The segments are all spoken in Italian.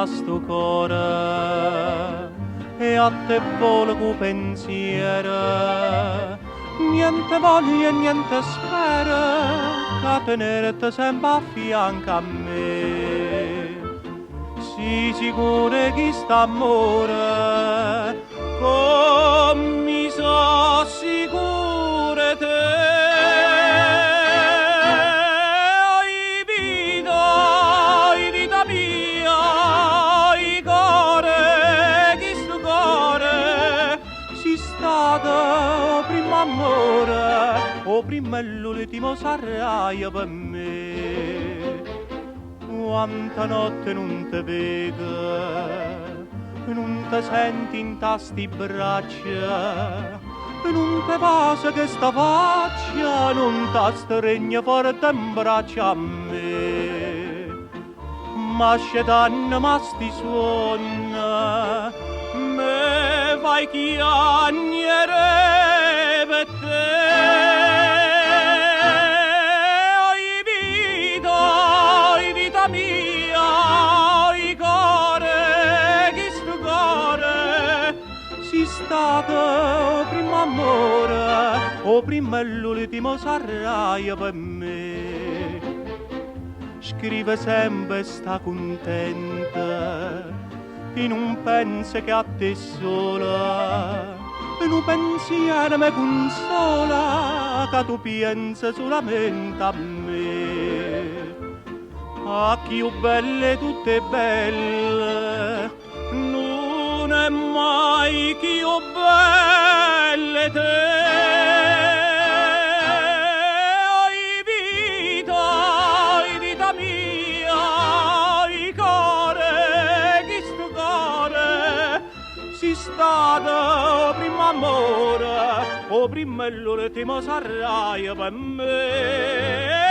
a sto cuore e a te volo pensiero, niente voglio e niente spero che tenerti sempre a fianco a me. Sii sicuro che st'amore come mi so sicuro te. Amore, o prima e l'ultimo sarai per me. Quanta notte non ti vedo, non ti senti in tasti braccia, non ti passa che sta faccia, non ti stregna forte in braccia a me. Ma scetanno ma sti suona, me vai chiagnere. Vita mia, i cuore, chi sto cuore, si stato prima amore, o prima e l'ultimo sarai per me. Scrive sempre sta contenta, in un penso che a te sola, in un pensiero mi consola, che tu pensi solamente a me. A chi belle tutte belle, non è mai chi belle te. Vita mia, i cuore, chi sto cuore, si stato prima amore, o prima e l'ultimo sarai per me.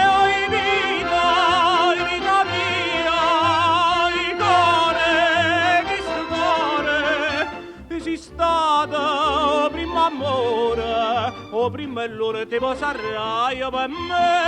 Vita mia, i cuore, chi sto cuore, si stato prima amore, o prima e l'ultimo sarai per me.